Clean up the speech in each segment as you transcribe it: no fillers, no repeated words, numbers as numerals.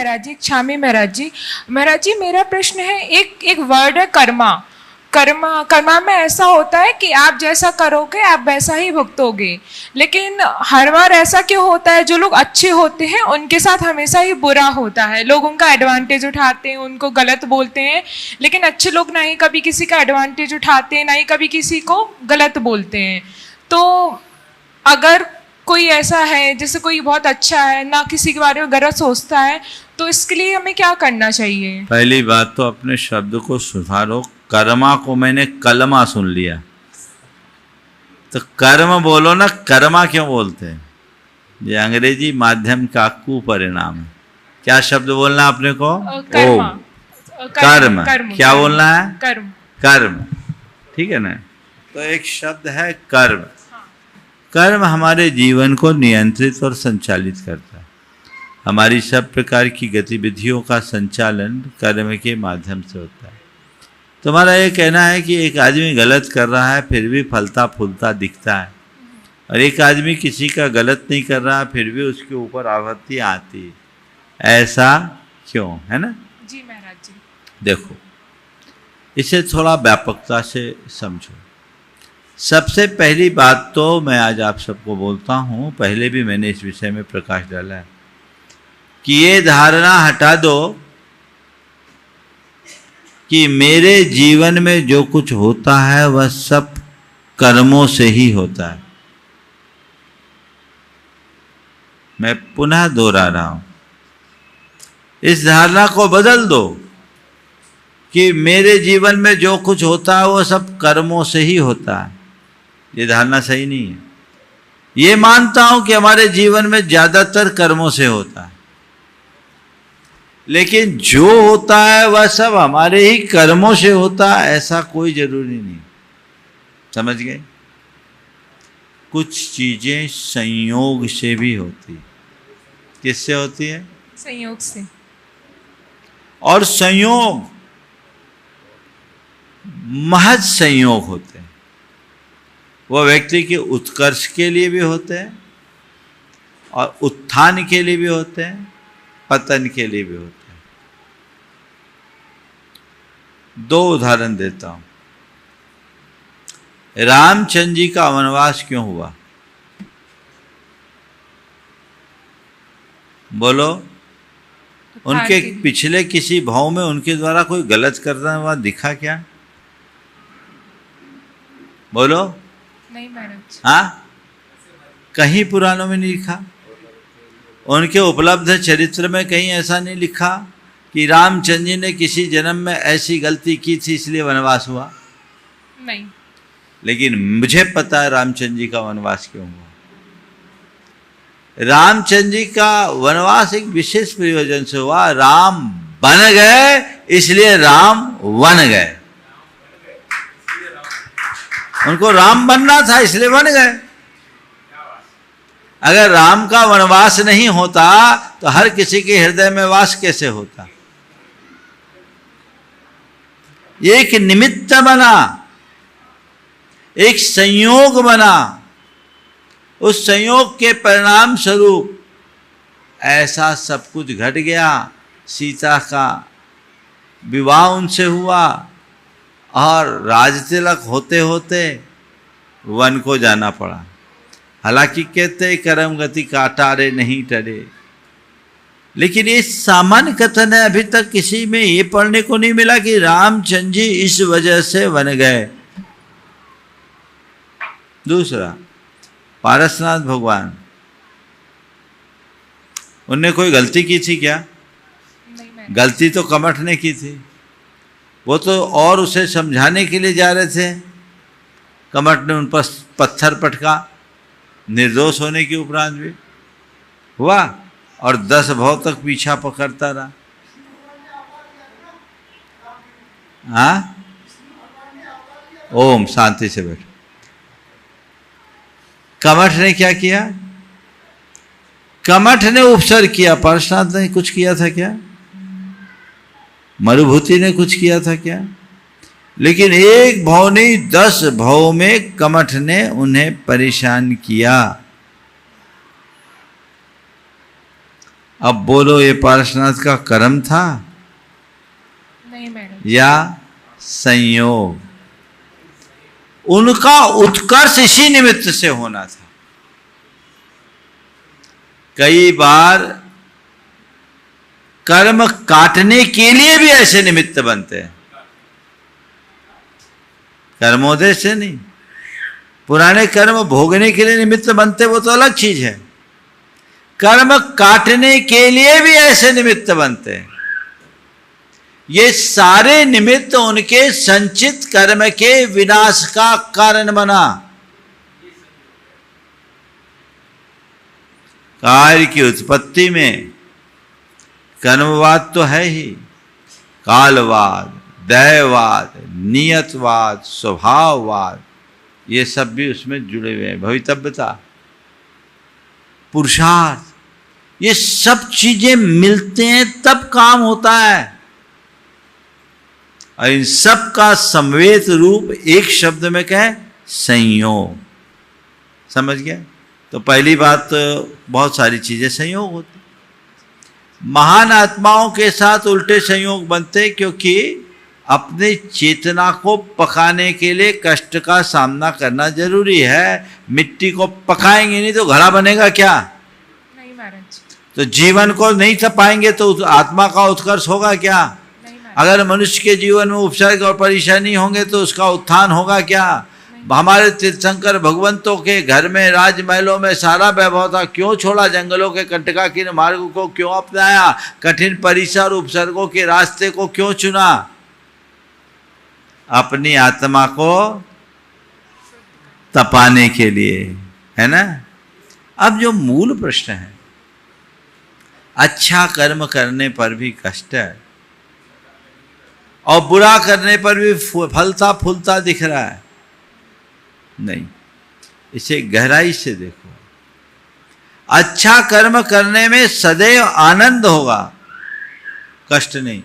महाराज जी, क्षामी महाराज जी। महाराज जी, मेरा प्रश्न है, एक वर्ड है कर्मा। कर्मा में ऐसा होता है कि आप जैसा करोगे आप वैसा ही भुगतोगे, लेकिन हर बार ऐसा क्यों होता है? जो लोग अच्छे होते हैं उनके साथ हमेशा ही बुरा होता है, लोग उनका एडवांटेज उठाते हैं, उनको गलत बोलते हैं। लेकिन अच्छे लोग ना ही कभी किसी का एडवांटेज उठाते हैं, ना ही कभी किसी को गलत बोलते हैं। तो अगर कोई ऐसा है, जैसे कोई बहुत अच्छा है, ना किसी के बारे में गलत सोचता है, तो इसके लिए हमें क्या करना चाहिए? पहली बात तो अपने शब्द को सुधारो। कर्मा को मैंने कलमा सुन लिया, तो कर्म बोलो ना, कर्मा क्यों बोलते हैं? ये अंग्रेजी माध्यम का कुपरिणाम है। क्या शब्द बोलना है अपने को? कर्म। क्या बोलना है? कर्म। ठीक है ना? तो एक शब्द है कर्म। कर्म हमारे जीवन को नियंत्रित और संचालित करता है। हमारी सब प्रकार की गतिविधियों का संचालन कर्म के माध्यम से होता है। तुम्हारा ये कहना है कि एक आदमी गलत कर रहा है फिर भी फलता फूलता दिखता है, और एक आदमी किसी का गलत नहीं कर रहा फिर भी उसके ऊपर आपत्ति आती है, ऐसा क्यों? है ना जी महाराज जी। देखो, इसे थोड़ा व्यापकता से समझो। सबसे पहली बात तो मैं आज आप सबको बोलता हूँ, पहले भी मैंने इस विषय में प्रकाश डाला है, कि ये धारणा हटा दो कि मेरे जीवन में जो कुछ होता है वह सब कर्मों से ही होता है। मैं पुनः दोहरा रहा हूं, इस धारणा को बदल दो कि मेरे जीवन में जो कुछ होता है वह सब कर्मों से ही होता है। ये धारणा सही नहीं है। ये मानता हूं कि हमारे जीवन में ज्यादातर कर्मों से होता है, लेकिन जो होता है वह सब हमारे ही कर्मों से होता है, ऐसा कोई जरूरी नहीं। समझ गए? कुछ चीजें संयोग से भी होती। किससे होती है? संयोग से। और संयोग महज संयोग होते हैं। वो व्यक्ति के उत्कर्ष के लिए भी होते हैं और उत्थान के लिए भी होते हैं, पतन के लिए भी होते हैं। दो उदाहरण देता हूं। रामचंद्र जी का वनवास क्यों हुआ? बोलो। उनके पिछले किसी भाव में उनके द्वारा कोई गलत करना हुआ दिखा क्या? बोलो। नहीं महाराज। हाँ, कहीं पुराणों में नहीं लिखा। उनके उपलब्ध चरित्र में कहीं ऐसा नहीं लिखा कि रामचंद्र जी ने किसी जन्म में ऐसी गलती की थी इसलिए वनवास हुआ। नहीं। लेकिन मुझे पता है रामचंद्र जी का वनवास क्यों हुआ। रामचंद्र जी का वनवास एक विशेष प्रयोजन से हुआ। राम बन गए इसलिए राम वन गए। उनको राम बनना था इसलिए बन गए। अगर राम का वनवास नहीं होता तो हर किसी के हृदय में वास कैसे होता? एक निमित्त बना, एक संयोग बना। उस संयोग के परिणाम स्वरूप ऐसा सब कुछ घट गया। सीता का विवाह उनसे हुआ और राजतिलक होते होते वन को जाना पड़ा। हालांकि कहते कर्म गति काटारे नहीं टरे, लेकिन ये सामान्य कथन है। अभी तक किसी में ये पढ़ने को नहीं मिला कि रामचंद्र जी इस वजह से वन गए। दूसरा, पारसनाथ भगवान, उनने कोई गलती की थी क्या? गलती तो कमठ ने की थी। वो तो और उसे समझाने के लिए जा रहे थे। कमठ ने उन पर पत्थर पटका, निर्दोष होने के उपरांत भी हुआ, और 10 भाव तक पीछा पकड़ता रहा। हाँ, ओम, शांति से बैठो। कमठ ने क्या किया? कमठ ने उपसर्ग किया। पार्श्वनाथ ने कुछ किया था क्या? मरुभूति ने कुछ किया था क्या? लेकिन एक भाव नहीं 10 भाव में कमठ ने उन्हें परेशान किया। अब बोलो, ये पार्श्वनाथ का कर्म था नहीं मैडम। या संयोग? उनका उत्कर्ष इसी निमित्त से होना था। कई बार कर्म काटने के लिए भी ऐसे निमित्त बनते हैं, कर्मोदय से नहीं। पुराने कर्म भोगने के लिए निमित्त बनते, वो तो अलग चीज है। कर्म काटने के लिए भी ऐसे निमित्त बनते हैं। ये सारे निमित्त उनके संचित कर्म के विनाश का कारण बना। कार्य की उत्पत्ति में कर्मवाद तो है ही, कालवाद, दैववाद, नियतवाद, स्वभाववाद, ये सब भी उसमें जुड़े हुए हैं। भवितव्यता, पुरुषार्थ, ये सब चीजें मिलते हैं तब काम होता है। और इन सब का समवेत रूप एक शब्द में क्या है? संयोग। समझ गया? तो पहली बात, बहुत सारी चीजें संयोग होती। महान आत्माओं के साथ उल्टे संयोग बनते, क्योंकि अपने चेतना को पकाने के लिए कष्ट का सामना करना जरूरी है। मिट्टी को पकाएंगे नहीं तो घड़ा बनेगा क्या? नहीं महाराज। तो जीवन को नहीं तपाएंगे तो आत्मा का उत्कर्ष होगा क्या? अगर मनुष्य के जीवन में उपसर्ग और परेशानी होंगे तो उसका उत्थान होगा क्या? हमारे तीर्थंकर भगवंतों के घर में, राजमहलों में सारा वैभव था, क्यों छोड़ा? जंगलों के कंटकाकीन मार्ग को क्यों अपनाया? कठिन परिसर उपसर्गों के रास्ते को क्यों चुना? अपनी आत्मा को तपाने के लिए, है ना? अब जो मूल प्रश्न है, अच्छा कर्म करने पर भी कष्ट है और बुरा करने पर भी फलता फूलता दिख रहा है। नहीं, इसे गहराई से देखो। अच्छा कर्म करने में सदैव आनंद होगा, कष्ट नहीं।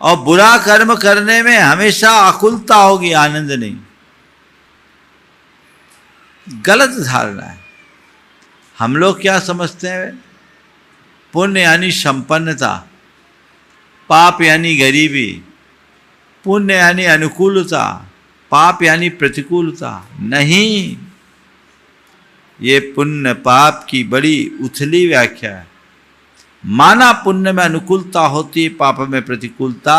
और बुरा कर्म करने में हमेशा आकुलता होगी, आनंद नहीं। गलत धारणा है। हम लोग क्या समझते हैं? पुण्य यानी संपन्नता, पाप यानी गरीबी, पुण्य यानी अनुकूलता, पाप यानी प्रतिकूलता। नहीं, ये पुण्य पाप की बड़ी उथली व्याख्या है। माना पुण्य में अनुकूलता होती है, पाप में प्रतिकूलता,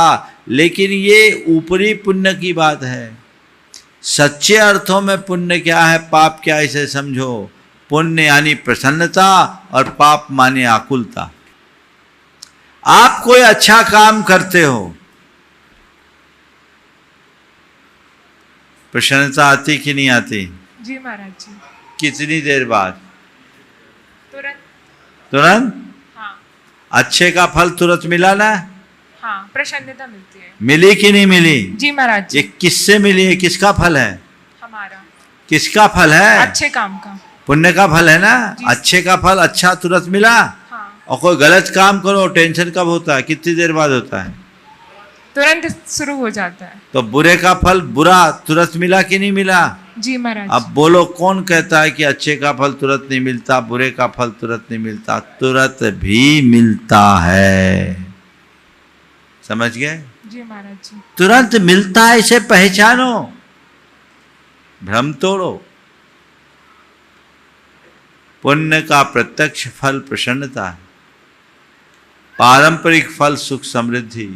लेकिन ये ऊपरी पुण्य की बात है। सच्चे अर्थों में पुण्य क्या है, पाप क्या है, इसे समझो। पुण्य यानी प्रसन्नता और पाप माने आकुलता। आप कोई अच्छा काम करते हो, प्रसन्नता आती कि नहीं आती? जी महाराज जी। कितनी देर बाद? तुरंत। तुरंत? हाँ। अच्छे का फल तुरंत मिला ना? हाँ, प्रसन्नता मिलती है। मिली कि नहीं मिली? जी महाराज जी। ये किससे मिली है? किसका फल है? हमारा। किसका फल है? अच्छे काम का, पुण्य का फल है ना? अच्छे का फल अच्छा तुरंत मिला। हाँ। और कोई गलत काम करो, टेंशन कब होता है? कितनी देर बाद होता है? तुरंत शुरू हो जाता है। तो बुरे का फल बुरा तुरंत मिला कि नहीं मिला? जी महाराज। अब बोलो, कौन कहता है कि अच्छे का फल तुरंत नहीं मिलता, बुरे का फल तुरंत नहीं मिलता? तुरंत भी मिलता है। समझ गए? जी महाराज जी। तुरंत मिलता है, इसे पहचानो, भ्रम तोड़ो। पुण्य का प्रत्यक्ष फल प्रसन्नता है, पारंपरिक फल सुख समृद्धि,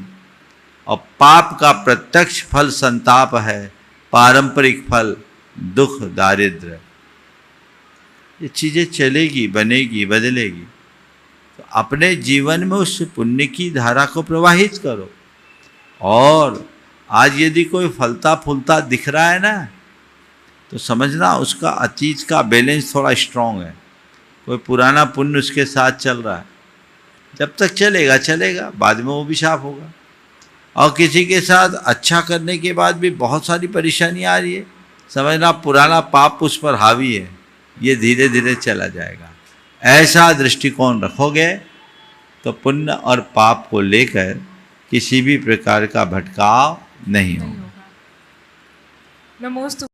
और पाप का प्रत्यक्ष फल संताप है, पारंपरिक फल दुख दारिद्र्य। ये चीजें चलेगी, बनेगी, बदलेगी। तो अपने जीवन में उस पुण्य की धारा को प्रवाहित करो। और आज यदि कोई फलता फूलता दिख रहा है ना, तो समझना उसका अतीत का बैलेंस थोड़ा स्ट्रांग है। कोई पुराना पुण्य उसके साथ चल रहा है। जब तक चलेगा चलेगा, बाद में वो भी साफ होगा। और किसी के साथ अच्छा करने के बाद भी बहुत सारी परेशानी आ रही है, समझना पुराना पाप उस पर हावी है, ये धीरे धीरे चला जाएगा। ऐसा दृष्टिकोण रखोगे तो पुण्य और पाप को लेकर किसी भी प्रकार का भटकाव नहीं होगा। नमोस्तु